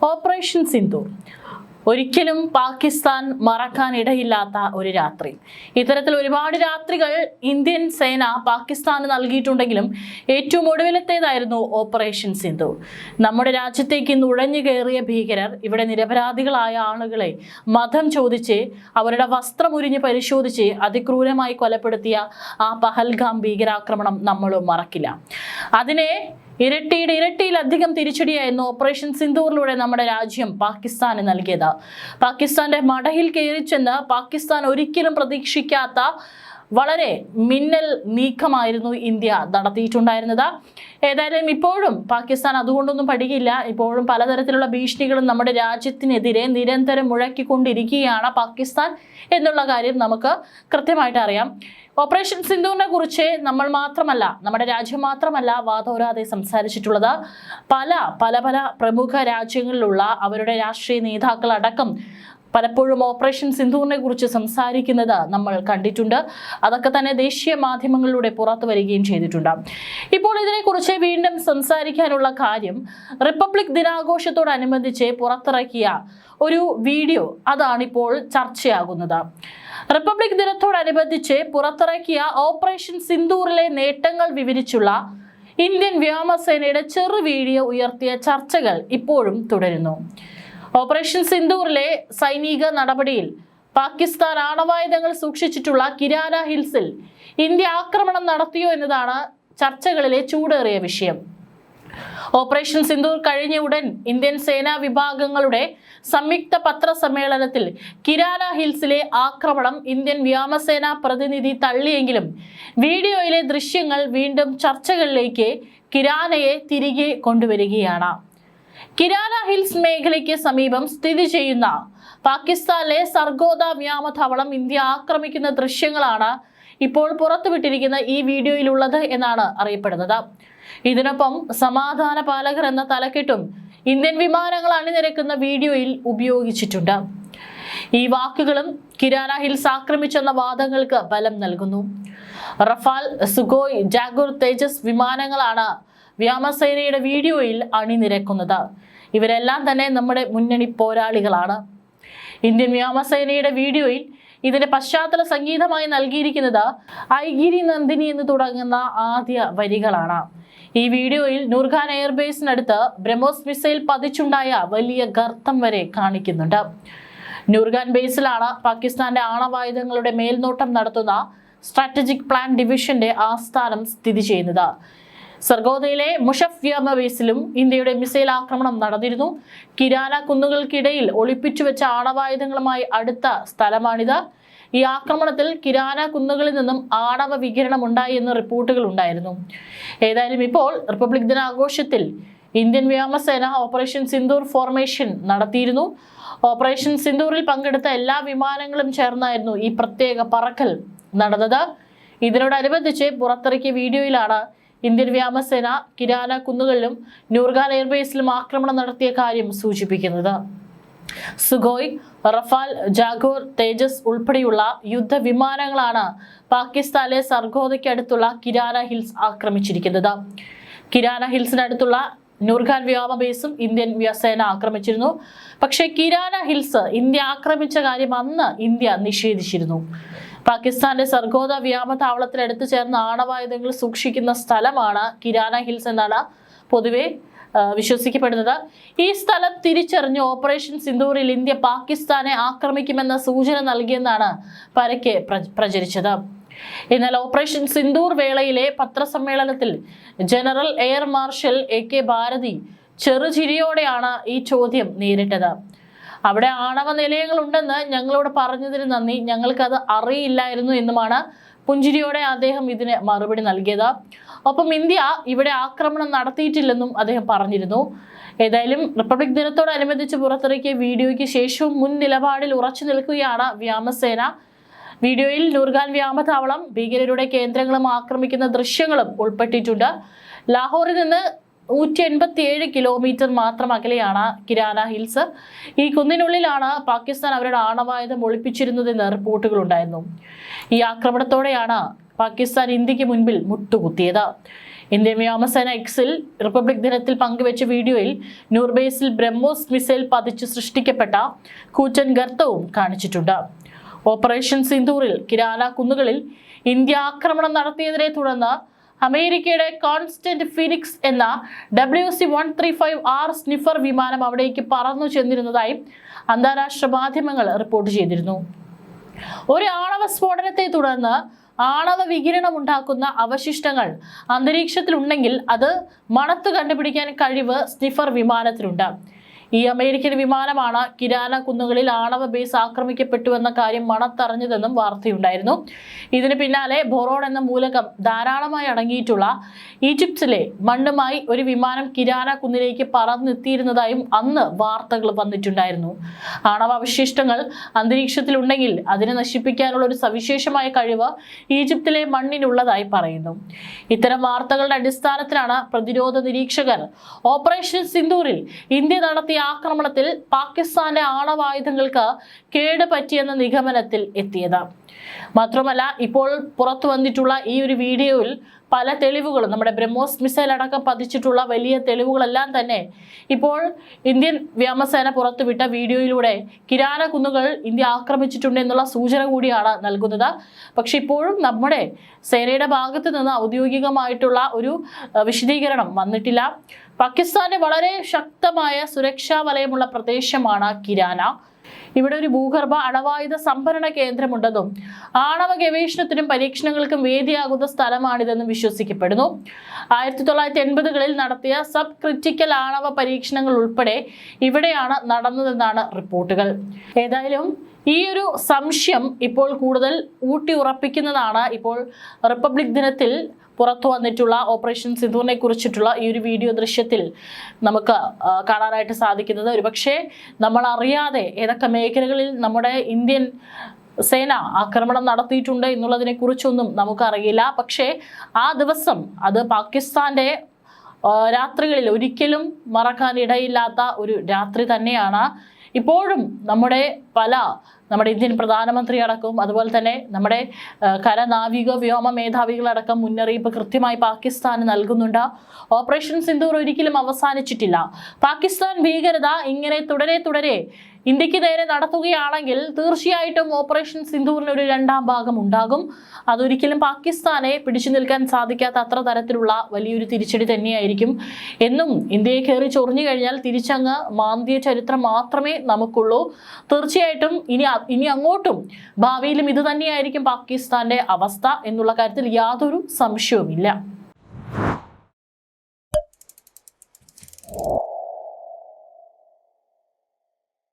Operation Sindoor ഒരിക്കലും പാകിസ്ഥാൻ മറക്കാനിടയില്ലാത്ത ഒരു രാത്രി. ഇത്തരത്തിൽ ഒരുപാട് രാത്രികൾ ഇന്ത്യൻ സേന പാകിസ്ഥാന് നൽകിയിട്ടുണ്ടെങ്കിലും ഏറ്റവും ഒടുവിലത്തേതായിരുന്നു ഓപ്പറേഷൻ സിന്ദൂർ. നമ്മുടെ രാജ്യത്തേക്ക് നുഴഞ്ഞു കയറിയ ഭീകരർ ഇവിടെ നിരപരാധികളായ ആളുകളെ മതം ചോദിച്ച് അവരുടെ വസ്ത്രമുരിഞ്ഞ് പരിശോധിച്ച് അതിക്രൂരമായി കൊലപ്പെടുത്തിയ ആ പഹൽഗാം ഭീകരാക്രമണം നമ്മൾ മറക്കില്ല. അതിനെ ഇരട്ടിയിലധികം തിരിച്ചടിയായിരുന്നു ഓപ്പറേഷൻ സിന്ദൂറിലൂടെ നമ്മുടെ രാജ്യം പാകിസ്ഥാന് നൽകിയത്. പാകിസ്ഥാന്റെ മടയിൽ കയറിച്ചെന്ന് പാകിസ്ഥാൻ ഒരിക്കലും പ്രതീക്ഷിക്കാത്ത വളരെ മിന്നൽ നീക്കമായിരുന്നു ഇന്ത്യ നടത്തിയിട്ടുണ്ടായിരുന്നത്. ഏതായാലും ഇപ്പോഴും പാകിസ്ഥാൻ അതുകൊണ്ടൊന്നും പഠിക്കില്ല. ഇപ്പോഴും പലതരത്തിലുള്ള ഭീഷണികളും നമ്മുടെ രാജ്യത്തിനെതിരെ നിരന്തരം മുഴക്കിക്കൊണ്ടിരിക്കുകയാണ് പാകിസ്ഥാൻ എന്നുള്ള കാര്യം നമുക്ക് കൃത്യമായിട്ട് അറിയാം. ഓപ്പറേഷൻ സിന്ദൂറിനെ കുറിച്ച് നമ്മൾ മാത്രമല്ല, നമ്മുടെ രാജ്യം മാത്രമല്ല വാതോരാതെ സംസാരിച്ചിട്ടുള്ളത്. പല പ്രമുഖ രാജ്യങ്ങളിലുള്ള അവരുടെ രാഷ്ട്രീയ നേതാക്കൾ അടക്കം പലപ്പോഴും ഓപ്പറേഷൻ സിന്ദൂറിനെ കുറിച്ച് സംസാരിക്കുന്നത് നമ്മൾ കണ്ടിട്ടുണ്ട്. അതൊക്കെ തന്നെ ദേശീയ മാധ്യമങ്ങളിലൂടെ പുറത്തു വരികയും ചെയ്തിട്ടുണ്ട്. ഇപ്പോൾ ഇതിനെക്കുറിച്ച് വീണ്ടും സംസാരിക്കാനുള്ള കാര്യം, റിപ്പബ്ലിക് ദിനാഘോഷത്തോടനുബന്ധിച്ച് പുറത്തിറക്കിയ ഒരു വീഡിയോ അതാണിപ്പോൾ ചർച്ചയാകുന്നത്. റിപ്പബ്ലിക് ദിനത്തോടനുബന്ധിച്ച് പുറത്തിറക്കിയ ഓപ്പറേഷൻ സിന്ദൂറിലെ നേട്ടങ്ങൾ വിവരിച്ചുള്ള ഇന്ത്യൻ വ്യോമസേനയുടെ ചെറു വീഡിയോ ഉയർത്തിയ ചർച്ചകൾ ഇപ്പോഴും തുടരുന്നു. ഓപ്പറേഷൻ സിന്ദൂറിലെ സൈനിക നടപടിയിൽ പാകിസ്ഥാൻ ആണവായുധങ്ങൾ സൂക്ഷിച്ചിട്ടുള്ള കിരാന ഹിൽസിൽ ഇന്ത്യ ആക്രമണം നടത്തിയോ എന്നതാണ് ചർച്ചകളിലെ ചൂടേറിയ വിഷയം. ഓപ്പറേഷൻ സിന്ദൂർ കഴിഞ്ഞ ഉടൻ ഇന്ത്യൻ സേനാ വിഭാഗങ്ങളുടെ സംയുക്ത പത്രസമ്മേളനത്തിൽ കിരാന ഹിൽസിലെ ആക്രമണം ഇന്ത്യൻ വ്യോമസേനാ പ്രതിനിധി തള്ളിയെങ്കിലും വീഡിയോയിലെ ദൃശ്യങ്ങൾ വീണ്ടും ചർച്ചകളിലേക്ക് കിരാനയെ തിരികെ കൊണ്ടുവരികയാണ്. കിരാന ഹിൽസ് മേഖലയ്ക്ക് സമീപം സ്ഥിതി ചെയ്യുന്ന പാകിസ്ഥാനിലെ സർഗോദ വ്യോമതാവളം ഇന്ത്യ ആക്രമിക്കുന്ന ദൃശ്യങ്ങളാണ് ഇപ്പോൾ പുറത്തുവിട്ടിരിക്കുന്ന ഈ വീഡിയോയിലുള്ളത് എന്നാണ് അറിയപ്പെടുന്നത്. ഇതിനൊപ്പം സമാധാന പാലകർ എന്ന തലക്കെട്ടും ഇന്ത്യൻ വിമാനങ്ങൾ അണിനിരക്കുന്ന വീഡിയോയിൽ ഉപയോഗിച്ചിട്ടുണ്ട്. ഈ വാക്കുകളും കിരാന ഹിൽസ് ആക്രമിച്ചെന്ന വാദങ്ങൾക്ക് ബലം നൽകുന്നു. റഫാൽ, സുഖോയ്, ജാഗൂർ, തേജസ് വിമാനങ്ങളാണ് വ്യോമസേനയുടെ വീഡിയോയിൽ അണിനിരക്കുന്നത്. ഇവരെല്ലാം തന്നെ നമ്മുടെ മുന്നണി പോരാളികളാണ്. ഇന്ത്യൻ വ്യോമസേനയുടെ വീഡിയോയിൽ ഇതിന്റെ പശ്ചാത്തല സംഗീതമായി നൽകിയിരിക്കുന്നത് ഐഗിരി നന്ദിനി എന്ന് തുടങ്ങുന്ന ആദ്യ വരികളാണ്. ഈ വീഡിയോയിൽ നൂർഖാൻ എയർബേസിനടുത്ത് ബ്രഹ്മോസ് മിസൈൽ പതിച്ചുണ്ടായ വലിയ ഗർത്തം വരെ കാണിക്കുന്നുണ്ട്. നൂർഖാൻ ബേസിലാണ് പാകിസ്ഥാന്റെ ആണവായുധങ്ങളുടെ മേൽനോട്ടം നടത്തുന്ന സ്ട്രാറ്റജിക് പ്ലാൻ ഡിവിഷന്റെ ആസ്ഥാനം സ്ഥിതി ചെയ്യുന്നത്. സർഗോദയിലെ മുഷഫ് വ്യോമ ബേസിലും ഇന്ത്യയുടെ മിസൈൽ ആക്രമണം നടന്നിരുന്നു. കിരാന കുന്നുകൾക്കിടയിൽ ഒളിപ്പിച്ചു വെച്ച ആണവായുധങ്ങളുമായി അടുത്ത സ്ഥലമാണിത്. ഈ ആക്രമണത്തിൽ കിരാന കുന്നുകളിൽ നിന്നും ആണവ വികിരണം ഉണ്ടായി എന്ന റിപ്പോർട്ടുകൾ ഉണ്ടായിരുന്നു. ഏതായാലും ഇപ്പോൾ റിപ്പബ്ലിക് ദിനാഘോഷത്തിൽ ഇന്ത്യൻ വ്യോമസേന ഓപ്പറേഷൻ സിന്ദൂർ ഫോർമേഷൻ നടത്തിയിരുന്നു. ഓപ്പറേഷൻ സിന്ദൂറിൽ പങ്കെടുത്ത എല്ലാ വിമാനങ്ങളും ചേർന്നായിരുന്നു ഈ പ്രത്യേക പറക്കൽ നടന്നത്. ഇതിനോടനുബന്ധിച്ച് പുറത്തിറക്കിയ വീഡിയോയിലാണ് ഇന്ത്യൻ വ്യോമസേന കിരാന കുന്നുകളിലും നൂർഖാൻ എയർബേസിലും ആക്രമണം നടത്തിയ കാര്യം സൂചിപ്പിക്കുന്നത്. സുഖോയ്, റഫാൽ, ജാഗോർ, തേജസ് ഉൾപ്പെടെയുള്ള യുദ്ധവിമാനങ്ങളാണ് പാകിസ്ഥാനിലെ സർഗോദയ്ക്ക് അടുത്തുള്ള കിരാന ഹിൽസ് ആക്രമിച്ചിരിക്കുന്നത്. കിരാന ഹിൽസിനടുത്തുള്ള നൂർഖാൻ വ്യോമ ബേസും ഇന്ത്യൻ വ്യോമസേന ആക്രമിച്ചിരുന്നു. പക്ഷേ കിരാന ഹിൽസ് ഇന്ത്യ ആക്രമിച്ച കാര്യം അന്ന് ഇന്ത്യ നിഷേധിച്ചിരുന്നു. പാകിസ്ഥാന്റെ സർഗോദ വ്യോമതാവളത്തിൽ അടുത്ത് ചേർന്ന ആണവായുധങ്ങൾ സൂക്ഷിക്കുന്ന സ്ഥലമാണ് കിരാന ഹിൽസ് എന്നാണ് പൊതുവെ വിശ്വസിക്കപ്പെടുന്നത്. ഈ സ്ഥലം തിരിച്ചറിഞ്ഞ് ഓപ്പറേഷൻ സിന്ദൂറിൽ ഇന്ത്യ പാകിസ്ഥാനെ ആക്രമിക്കുമെന്ന സൂചന നൽകിയെന്നാണ് പരക്കെ പ്രചരിച്ചത്. എന്നാൽ ഓപ്പറേഷൻ സിന്ദൂർ വേളയിലെ പത്രസമ്മേളനത്തിൽ general air marshal AK Bharti ചെറുചിരിയോടെയാണ് ഈ ചോദ്യം നേരിട്ടത്. അവിടെ ആണവ നിലയങ്ങളുണ്ടെന്ന് ഞങ്ങളോട് പറഞ്ഞതിന് നന്ദി, ഞങ്ങൾക്കത് അറിയില്ലായിരുന്നു എന്നുമാണ് പുഞ്ചിരിയോടെ അദ്ദേഹം ഇതിന് മറുപടി നൽകിയത്. ഒപ്പം ഇന്ത്യ ഇവിടെ ആക്രമണം നടത്തിയിട്ടില്ലെന്നും അദ്ദേഹം പറഞ്ഞിരുന്നു. ഏതായാലും റിപ്പബ്ലിക് ദിനത്തോടനുബന്ധിച്ച് പുറത്തിറക്കിയ വീഡിയോയ്ക്ക് ശേഷവും മുൻ നിലപാടിൽ ഉറച്ചു നിൽക്കുകയാണ് വ്യോമസേന. വീഡിയോയിൽ നൂർഖാൻ വ്യോമതാവളം, ഭീകരരുടെ കേന്ദ്രങ്ങളും ആക്രമിക്കുന്ന ദൃശ്യങ്ങളും ഉൾപ്പെട്ടിട്ടുണ്ട്. ലാഹോറിൽ നിന്ന് 187 കിലോമീറ്റർ മാത്രം അകലെയാണ് കിരാന ഹിൽസ്. ഈ കുന്നിനുള്ളിലാണ് പാകിസ്ഥാൻ അവരുടെ ആണവായുധം ഒളിപ്പിച്ചിരുന്നതെന്ന് റിപ്പോർട്ടുകൾ ഉണ്ടായിരുന്നു. ഈ ആക്രമണത്തോടെയാണ് പാകിസ്ഥാൻ ഇന്ത്യക്ക് മുൻപിൽ മുട്ടുകുത്തിയത്. ഇന്ത്യൻ വ്യോമസേന എക്സിൽ റിപ്പബ്ലിക് ദിനത്തിൽ പങ്കുവെച്ച വീഡിയോയിൽ നൂർബേസിൽ ബ്രഹ്മോസ് മിസൈൽ പതിച്ചു സൃഷ്ടിക്കപ്പെട്ട കൂറ്റൻ ഗർത്തവും കാണിച്ചിട്ടുണ്ട്. ഓപ്പറേഷൻ സിന്ദൂറിൽ കിരാന കുന്നുകളിൽ ഇന്ത്യ ആക്രമണം നടത്തിയതിനെ തുടർന്ന് അമേരിക്കയുടെ കോൺസ്റ്റന്റ് ഫീനിക്സ് എന്ന WC-135R സ്നിഫർ വിമാനം അവിടേക്ക് പറന്നു ചെന്നിരുന്നതായി അന്താരാഷ്ട്ര മാധ്യമങ്ങൾ റിപ്പോർട്ട് ചെയ്തിരുന്നു. ഒരു ആണവ സ്ഫോടനത്തെ തുടർന്ന് ആണവ വികിരണം ഉണ്ടാക്കുന്ന അവശിഷ്ടങ്ങൾ അന്തരീക്ഷത്തിലുണ്ടെങ്കിൽ അത് മണത്ത് കണ്ടുപിടിക്കാൻ കഴിവ് സ്നിഫർ വിമാനത്തിനുണ്ട്. ഈ അമേരിക്കൻ വിമാനമാണ് കിരാന കുന്നുകളിൽ ആണവ ബേസ് ആക്രമിക്കപ്പെട്ടുവെന്ന കാര്യം മണത്തറിഞ്ഞതെന്നും വാർത്തയുണ്ടായിരുന്നു. ഇതിന് പിന്നാലെ ബൊറോൺ എന്ന മൂലകം ധാരാളമായി അടങ്ങിയിട്ടുള്ള ഈജിപ്തിലെ മണ്ണുമായി ഒരു വിമാനം കിരാന കുന്നിലേക്ക് പറന്നെത്തിയിരുന്നതായും അന്ന് വാർത്തകൾ വന്നിട്ടുണ്ടായിരുന്നു. ആണവ അവശിഷ്ടങ്ങൾ അന്തരീക്ഷത്തിലുണ്ടെങ്കിൽ അതിനെ നശിപ്പിക്കാനുള്ള ഒരു സവിശേഷമായ കഴിവ് ഈജിപ്തിലെ മണ്ണിനുള്ളതായി പറയുന്നു. ഇത്തരം വാർത്തകളുടെ അടിസ്ഥാനത്തിലാണ് പ്രതിരോധ നിരീക്ഷകർ ഓപ്പറേഷൻ സിന്ദൂറിൽ ഇന്ത്യ നടത്തിയ ആക്രമണത്തിൽ പാകിസ്ഥാന്റെ ആണവായുധങ്ങൾക്ക് കേടുപറ്റിയെന്ന നിഗമനത്തിൽ എത്തിയത്. മാത്രമല്ല, ഇപ്പോൾ പുറത്തു വന്നിട്ടുള്ള ഈ ഒരു വീഡിയോയിൽ പല തെളിവുകളും, നമ്മുടെ ബ്രഹ്മോസ് മിസൈൽ അടക്കം പതിച്ചിട്ടുള്ള വലിയ തെളിവുകളെല്ലാം തന്നെ ഇപ്പോൾ ഇന്ത്യൻ വ്യോമസേന പുറത്തുവിട്ട വീഡിയോയിലൂടെ കിരാന കുന്നുകൾ ഇന്ത്യ ആക്രമിച്ചിട്ടുണ്ട് എന്നുള്ള സൂചന കൂടിയാണ് നൽകുന്നത്. പക്ഷെ ഇപ്പോഴും നമ്മുടെ സേനയുടെ ഭാഗത്ത് നിന്ന് ഔദ്യോഗികമായിട്ടുള്ള ഒരു വിശദീകരണം വന്നിട്ടില്ല. പാകിസ്ഥാന്റെ വളരെ ശക്തമായ സുരക്ഷാ വലയമുള്ള പ്രദേശമാണ് കിരാന. ഇവിടെ ഒരു ഭൂഗർഭ അണവായുധ സംഭരണ കേന്ദ്രമുണ്ടെന്നും ആണവ ഗവേഷണത്തിനും പരീക്ഷണങ്ങൾക്കും വേദിയാകുന്ന സ്ഥലമാണിതെന്നും വിശ്വസിക്കപ്പെടുന്നു. 1980കളിൽ നടത്തിയ സബ് ക്രിറ്റിക്കൽ ആണവ പരീക്ഷണങ്ങൾ ഉൾപ്പെടെ ഇവിടെയാണ് നടന്നതെന്നാണ് റിപ്പോർട്ടുകൾ. ഏതായാലും ഈ ഒരു സംശയം ഇപ്പോൾ കൂടുതൽ ഊട്ടി ഉറപ്പിക്കുന്നതാണ് ഇപ്പോൾ റിപ്പബ്ലിക് ദിനത്തിൽ പുറത്തു വന്നിട്ടുള്ള ഓപ്പറേഷൻ സിന്ദൂറിനെ കുറിച്ചിട്ടുള്ള ഈ ഒരു വീഡിയോ ദൃശ്യത്തിൽ നമുക്ക് കാണാനായിട്ട് സാധിക്കുന്നത്. ഒരുപക്ഷെ നമ്മൾ അറിയാതെ ഏതൊക്കെ മേഖലകളിൽ നമ്മുടെ ഇന്ത്യൻ സേന ആക്രമണം നടത്തിയിട്ടുണ്ട് എന്നുള്ളതിനെ കുറിച്ചൊന്നും നമുക്കറിയില്ല. പക്ഷേ ആ ദിവസം അത് പാകിസ്ഥാന്റെ രാത്രികളിൽ ഒരിക്കലും മറക്കാനിടയില്ലാത്ത ഒരു രാത്രി തന്നെയാണ്. ഇപ്പോഴും നമ്മുടെ ഇന്ത്യൻ പ്രധാനമന്ത്രി അടക്കവും അതുപോലെ തന്നെ നമ്മുടെ കരനാവിക വ്യോമ മേധാവികളടക്കം മുന്നറിയിപ്പ് കൃത്യമായി പാകിസ്ഥാന് നൽകുന്നുണ്ട്. ഓപ്പറേഷൻ സിന്ദൂർ ഒരിക്കലും അവസാനിച്ചിട്ടില്ല. പാകിസ്ഥാൻ ഭീകരത ഇങ്ങനെ തുടരെ ഇന്ത്യക്ക് നേരെ നടത്തുകയാണെങ്കിൽ തീർച്ചയായിട്ടും ഓപ്പറേഷൻ സിന്ദൂറിന് ഒരു രണ്ടാം ഭാഗം ഉണ്ടാകും. അതൊരിക്കലും പാകിസ്ഥാനെ പിടിച്ചു നിൽക്കാൻ സാധിക്കാത്ത അത്ര തരത്തിലുള്ള വലിയൊരു തിരിച്ചടി തന്നെയായിരിക്കും. എന്നും ഇന്ത്യയെ കയറി ചൊറിഞ്ഞു കഴിഞ്ഞാൽ തിരിച്ചങ്ങ് മാന്തിയ ചരിത്രം മാത്രമേ നമുക്കുള്ളൂ. തീർച്ചയായിട്ടും ഇനി അങ്ങോട്ടും ഭാവിയിലും ഇത് തന്നെയായിരിക്കും പാകിസ്ഥാന്റെ അവസ്ഥ എന്നുള്ള കാര്യത്തിൽ യാതൊരു സംശയവുമില്ല.